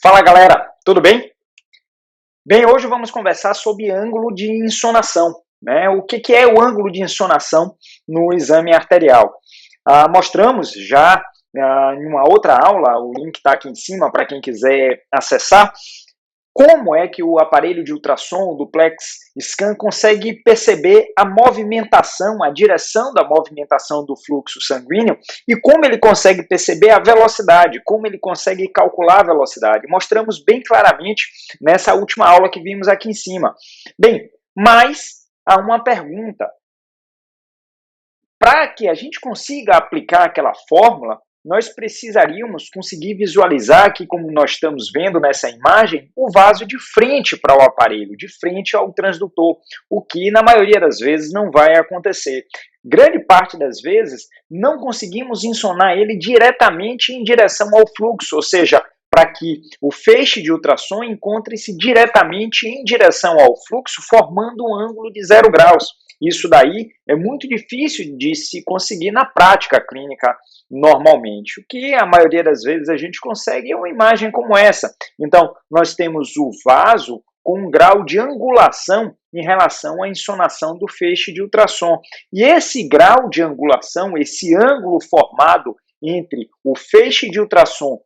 Fala galera, tudo bem? Bem, hoje vamos conversar sobre ângulo de insonação, né? O que é o ângulo de insonação no exame arterial? Mostramos já em uma outra aula, o link está aqui em cima para quem quiser acessar, como é que o aparelho de ultrassom, o duplex scan, consegue perceber a movimentação, a direção da movimentação do fluxo sanguíneo e como ele consegue perceber a velocidade, como ele consegue calcular a velocidade. Mostramos bem claramente nessa última aula que vimos aqui em cima. Bem, mas há uma pergunta. Para que a gente consiga aplicar aquela fórmula, nós precisaríamos conseguir visualizar aqui, como nós estamos vendo nessa imagem, o vaso de frente para o aparelho, de frente ao transdutor, o que na maioria das vezes não vai acontecer. Grande parte das vezes não conseguimos insonar ele diretamente em direção ao fluxo, ou seja, para que o feixe de ultrassom encontre-se diretamente em direção ao fluxo, formando um ângulo de 0 graus. Isso daí é muito difícil de se conseguir na prática clínica normalmente. O que a maioria das vezes a gente consegue é uma imagem como essa. Então, nós temos o vaso com um grau de angulação em relação à insonação do feixe de ultrassom. E esse grau de angulação, esse ângulo formado entre o feixe de ultrassom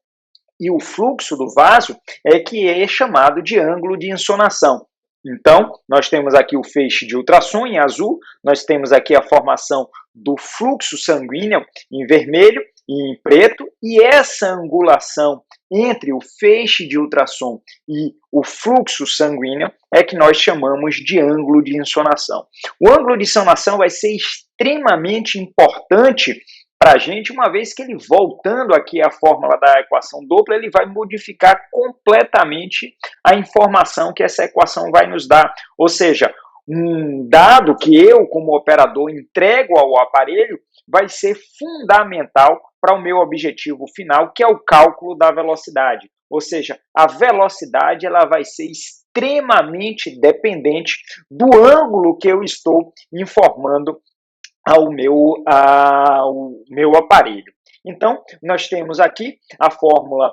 e o fluxo do vaso é que é chamado de ângulo de insonação. Então, nós temos aqui o feixe de ultrassom em azul, nós temos aqui a formação do fluxo sanguíneo em vermelho e em preto, e essa angulação entre o feixe de ultrassom e o fluxo sanguíneo é que nós chamamos de ângulo de insonação. O ângulo de insonação vai ser extremamente importante para a gente, uma vez que ele, voltando aqui à fórmula da equação Doppler, ele vai modificar completamente a informação que essa equação vai nos dar. Ou seja, um dado que eu, como operador, entrego ao aparelho, vai ser fundamental para o meu objetivo final, que é o cálculo da velocidade. Ou seja, a velocidade ela vai ser extremamente dependente do ângulo que eu estou informando ao meu aparelho. Então, nós temos aqui a fórmula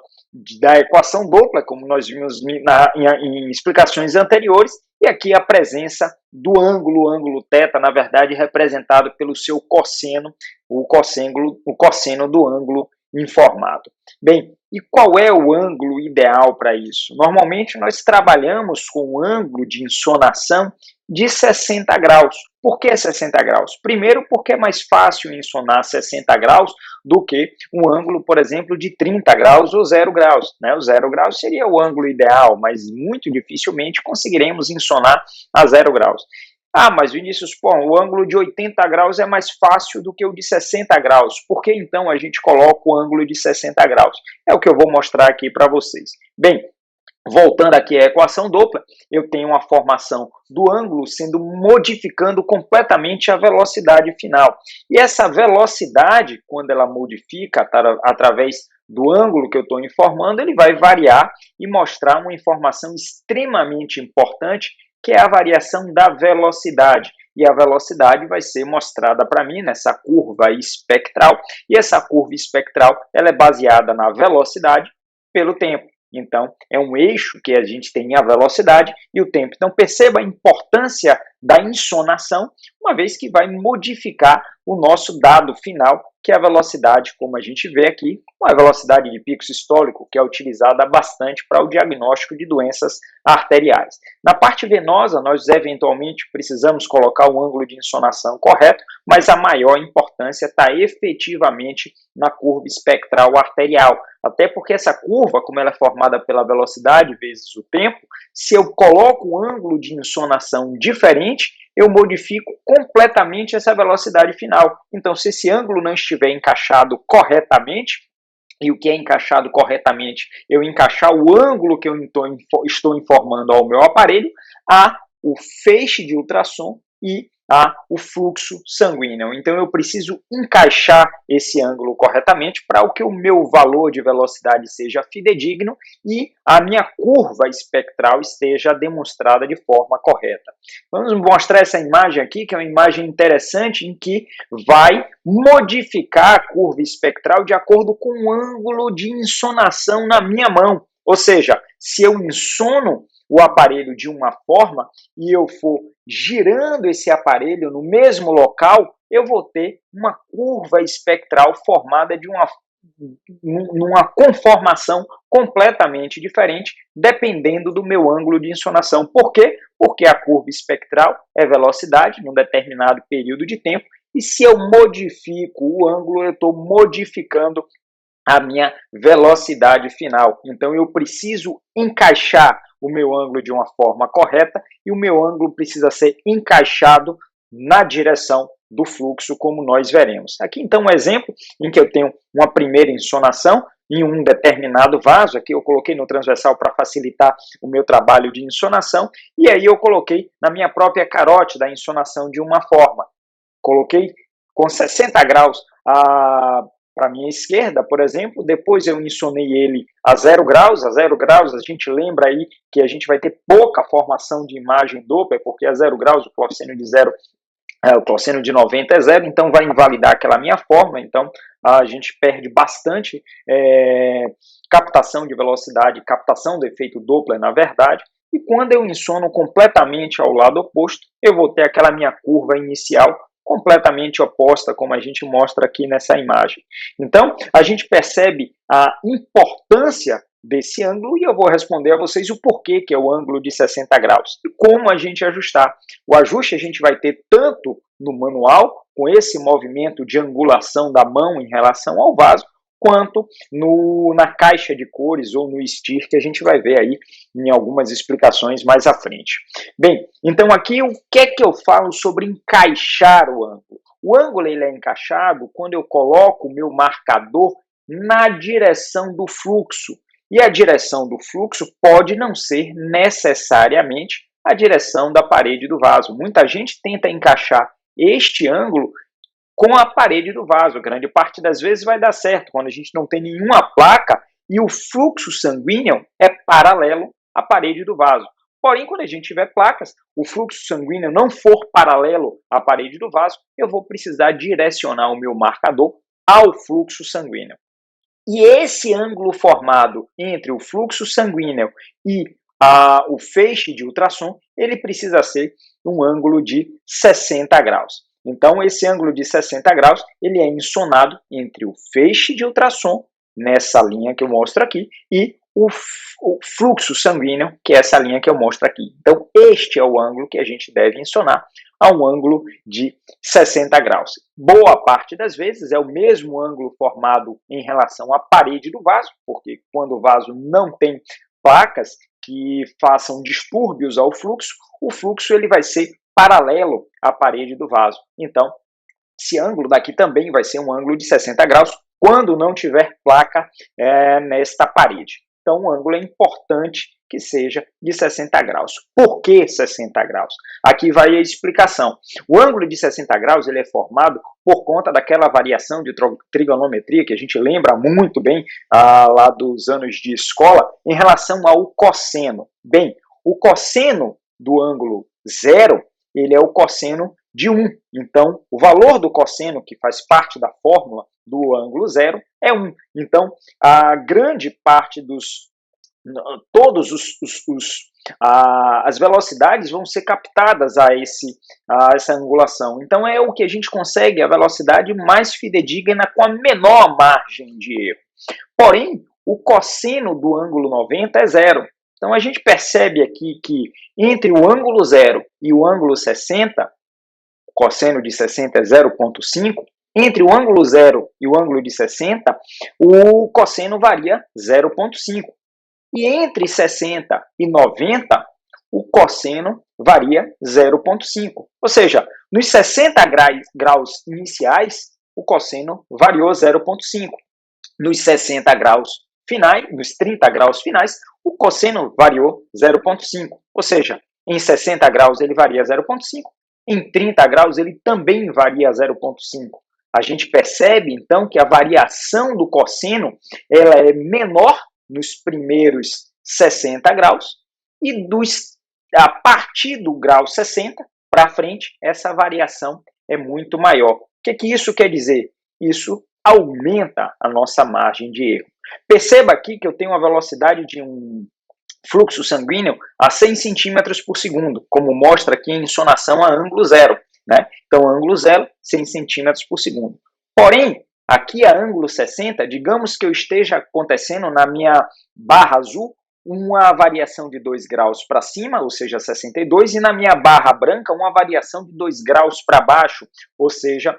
da equação Doppler, como nós vimos em explicações anteriores, e aqui a presença do ângulo, o ângulo θ, na verdade, representado pelo seu cosseno, o cosseno do ângulo informado. Bem, e qual é o ângulo ideal para isso? Normalmente, nós trabalhamos com um ângulo de insonação de 60 graus. Por que 60 graus? Primeiro, porque é mais fácil insonar 60 graus do que um ângulo, por exemplo, de 30 graus ou 0 graus. Né? O 0 graus seria o ângulo ideal, mas muito dificilmente conseguiremos insonar a 0 graus. Mas Vinícius, o ângulo de 80 graus é mais fácil do que o de 60 graus. Por que então a gente coloca o ângulo de 60 graus? É o que eu vou mostrar aqui para vocês. Bem, voltando aqui à equação Doppler, eu tenho uma formação do ângulo modificando completamente a velocidade final. E essa velocidade, quando ela modifica através do ângulo que eu estou informando, ele vai variar e mostrar uma informação extremamente importante, que é a variação da velocidade. E a velocidade vai ser mostrada para mim nessa curva espectral, e essa curva espectral ela é baseada na velocidade pelo tempo. Então, é um eixo que a gente tem a velocidade e o tempo. Então, perceba a importância da insonação, uma vez que vai modificar o nosso dado final, que é a velocidade, como a gente vê aqui, uma velocidade de pico sistólico, que é utilizada bastante para o diagnóstico de doenças arteriais. Na parte venosa, nós eventualmente precisamos colocar o ângulo de insonação correto, mas a maior importância está efetivamente na curva espectral arterial. Até porque essa curva, como ela é formada pela velocidade vezes o tempo, se eu coloco um ângulo de insonação diferente, eu modifico completamente essa velocidade final. Então, se esse ângulo não estiver encaixado corretamente, e o que é encaixado corretamente, eu encaixar o ângulo que eu estou informando ao meu aparelho, a o feixe de ultrassom e o fluxo sanguíneo. Então, eu preciso encaixar esse ângulo corretamente para que o meu valor de velocidade seja fidedigno e a minha curva espectral esteja demonstrada de forma correta. Vamos mostrar essa imagem aqui, que é uma imagem interessante, em que vai modificar a curva espectral de acordo com o ângulo de insonação na minha mão. Ou seja, se eu insono o aparelho de uma forma e eu for girando esse aparelho no mesmo local, eu vou ter uma curva espectral formada numa conformação completamente diferente, dependendo do meu ângulo de insonação. Por quê? Porque a curva espectral é velocidade num determinado período de tempo, e se eu modifico o ângulo, eu estou modificando a minha velocidade final. Então eu preciso encaixar o meu ângulo de uma forma correta, e o meu ângulo precisa ser encaixado na direção do fluxo, como nós veremos. Aqui então um exemplo em que eu tenho uma primeira insonação em um determinado vaso. Aqui eu coloquei no transversal para facilitar o meu trabalho de insonação, e aí eu coloquei na minha própria carótida a insonação de uma forma. Coloquei com 60 graus para a minha esquerda, por exemplo, depois eu insonei ele a 0 graus. A 0 graus a gente lembra aí que a gente vai ter pouca formação de imagem Doppler, porque a 0 graus o cosseno de 0 o cosseno de 90 é 0, então vai invalidar aquela minha forma, então a gente perde bastante captação de velocidade, captação do efeito Doppler, na verdade, e quando eu insono completamente ao lado oposto, eu vou ter aquela minha curva inicial completamente oposta, como a gente mostra aqui nessa imagem. Então, a gente percebe a importância desse ângulo, e eu vou responder a vocês o porquê que é o ângulo de 60 graus e como a gente ajustar. O ajuste a gente vai ter tanto no manual, com esse movimento de angulação da mão em relação ao vaso, quanto na caixa de cores ou no STIR, que a gente vai ver aí em algumas explicações mais à frente. Bem, então aqui o que é que eu falo sobre encaixar o ângulo? O ângulo ele é encaixado quando eu coloco o meu marcador na direção do fluxo. E a direção do fluxo pode não ser necessariamente a direção da parede do vaso. Muita gente tenta encaixar este ângulo com a parede do vaso. Grande parte das vezes vai dar certo, quando a gente não tem nenhuma placa e o fluxo sanguíneo é paralelo à parede do vaso. Porém, quando a gente tiver placas, o fluxo sanguíneo não for paralelo à parede do vaso, eu vou precisar direcionar o meu marcador ao fluxo sanguíneo. E esse ângulo formado entre o fluxo sanguíneo e o feixe de ultrassom, ele precisa ser um ângulo de 60 graus. Então, esse ângulo de 60 graus, ele é insonado entre o feixe de ultrassom, nessa linha que eu mostro aqui, e o fluxo sanguíneo, que é essa linha que eu mostro aqui. Então, este é o ângulo que a gente deve insonar, a um ângulo de 60 graus. Boa parte das vezes é o mesmo ângulo formado em relação à parede do vaso, porque quando o vaso não tem placas que façam distúrbios ao fluxo, o fluxo ele vai ser paralelo à parede do vaso. Então, esse ângulo daqui também vai ser um ângulo de 60 graus quando não tiver placa nesta parede. Então, o ângulo é importante que seja de 60 graus. Por que 60 graus? Aqui vai a explicação. O ângulo de 60 graus ele é formado por conta daquela variação de trigonometria que a gente lembra muito bem lá dos anos de escola em relação ao cosseno. Bem, o cosseno do ângulo zero, ele é o cosseno de 1. Então, o valor do cosseno, que faz parte da fórmula do ângulo zero, é 1. Então, a grande parte as velocidades vão ser captadas a essa angulação. Então, é o que a gente consegue, a velocidade mais fidedigna com a menor margem de erro. Porém, o cosseno do ângulo 90 é 0. Então, a gente percebe aqui que entre o ângulo 0 e o ângulo 60, o cosseno de 60 é 0,5, entre o ângulo 0 e o ângulo de 60, o cosseno varia 0,5. E entre 60 e 90, o cosseno varia 0,5. Ou seja, nos 60 graus iniciais, o cosseno variou 0,5. Nos 60 graus finais, nos 30 graus finais, o cosseno variou 0,5. Ou seja, em 60 graus ele varia 0,5, em 30 graus ele também varia 0,5. A gente percebe, então, que a variação do cosseno ela é menor nos primeiros 60 graus e a partir do grau 60 para frente, essa variação é muito maior. O que isso quer dizer? Isso aumenta a nossa margem de erro. Perceba aqui que eu tenho uma velocidade de um fluxo sanguíneo a 100 centímetros por segundo, como mostra aqui em insonação a ângulo zero, né? Então, ângulo zero, 100 centímetros por segundo. Porém, aqui a ângulo 60, digamos que eu esteja acontecendo na minha barra azul uma variação de 2 graus para cima, ou seja, 62, e na minha barra branca uma variação de 2 graus para baixo, ou seja,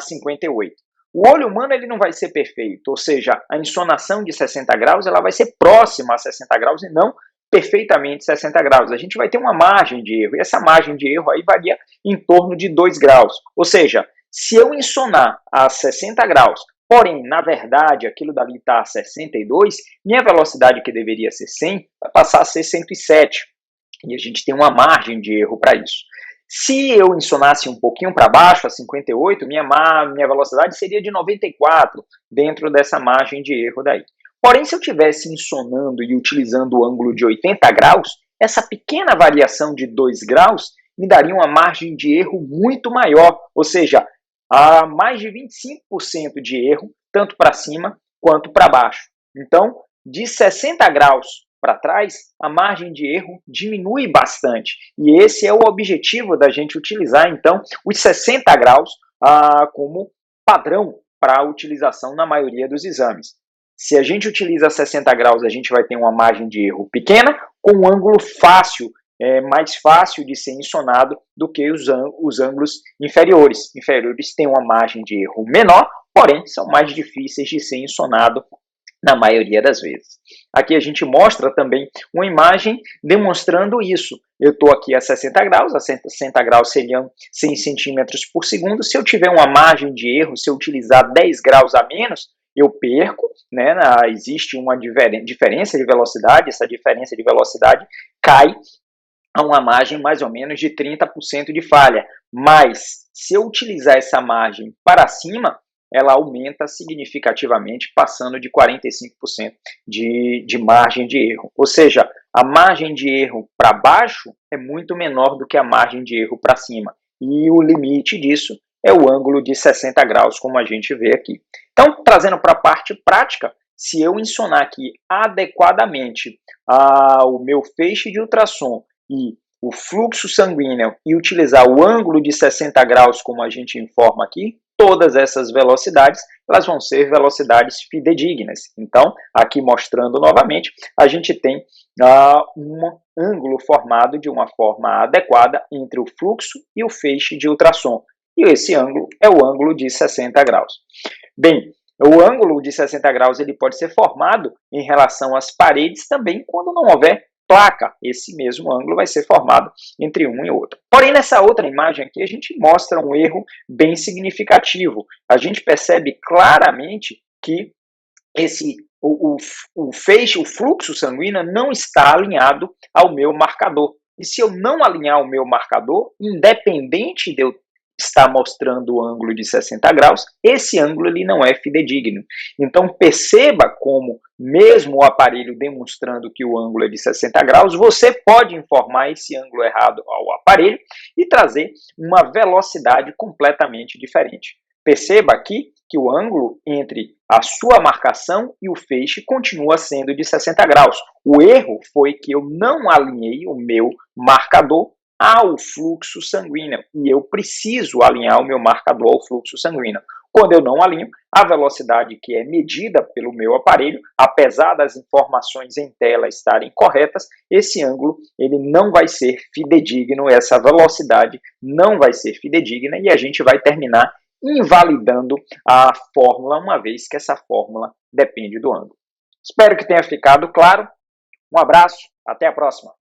58. O olho humano ele não vai ser perfeito, ou seja, a insonação de 60 graus ela vai ser próxima a 60 graus e não perfeitamente 60 graus. A gente vai ter uma margem de erro, e essa margem de erro aí varia em torno de 2 graus. Ou seja, se eu insonar a 60 graus, porém, na verdade, aquilo dali está a 62, minha velocidade que deveria ser 100 vai passar a ser 107. E a gente tem uma margem de erro para isso. Se eu insonasse um pouquinho para baixo, a 58, minha velocidade seria de 94, dentro dessa margem de erro daí. Porém, se eu estivesse insonando e utilizando o ângulo de 80 graus, essa pequena variação de 2 graus me daria uma margem de erro muito maior, ou seja, a mais de 25% de erro, tanto para cima quanto para baixo. Então, de 60 graus para trás, a margem de erro diminui bastante. E esse é o objetivo da gente utilizar, então, os 60 graus como padrão para a utilização na maioria dos exames. Se a gente utiliza 60 graus, a gente vai ter uma margem de erro pequena, com um ângulo fácil, mais fácil de ser insonado do que os ângulos inferiores. Inferiores têm uma margem de erro menor, porém são mais difíceis de ser insonado na maioria das vezes. Aqui a gente mostra também uma imagem demonstrando isso. Eu estou aqui a 60 graus, a 60 graus seriam 100 centímetros por segundo. Se eu tiver uma margem de erro, se eu utilizar 10 graus a menos, eu perco, né? Existe uma diferença de velocidade, essa diferença de velocidade cai a uma margem mais ou menos de 30% de falha. Mas, se eu utilizar essa margem para cima, ela aumenta significativamente, passando de 45% de margem de erro. Ou seja, a margem de erro para baixo é muito menor do que a margem de erro para cima. E o limite disso é o ângulo de 60 graus, como a gente vê aqui. Então, trazendo para a parte prática, se eu insonar aqui adequadamente o meu feixe de ultrassom e o fluxo sanguíneo e utilizar o ângulo de 60 graus, como a gente informa aqui, todas essas velocidades elas vão ser velocidades fidedignas. Então, aqui mostrando novamente, a gente tem um ângulo formado de uma forma adequada entre o fluxo e o feixe de ultrassom. E esse ângulo é o ângulo de 60 graus. Bem, o ângulo de 60 graus ele pode ser formado em relação às paredes também quando não houver placa. Esse mesmo ângulo vai ser formado entre um e outro. Porém, nessa outra imagem aqui, a gente mostra um erro bem significativo. A gente percebe claramente que o feixe, o fluxo sanguíneo não está alinhado ao meu marcador. E se eu não alinhar o meu marcador, independente de eu está mostrando o ângulo de 60 graus, esse ângulo ele não é fidedigno. Então perceba como, mesmo o aparelho demonstrando que o ângulo é de 60 graus, você pode informar esse ângulo errado ao aparelho e trazer uma velocidade completamente diferente. Perceba aqui que o ângulo entre a sua marcação e o feixe continua sendo de 60 graus. O erro foi que eu não alinhei o meu marcador ao fluxo sanguíneo, e eu preciso alinhar o meu marcador ao fluxo sanguíneo. Quando eu não alinho, a velocidade que é medida pelo meu aparelho, apesar das informações em tela estarem corretas, esse ângulo ele não vai ser fidedigno, essa velocidade não vai ser fidedigna e a gente vai terminar invalidando a fórmula, uma vez que essa fórmula depende do ângulo. Espero que tenha ficado claro. Um abraço, até a próxima.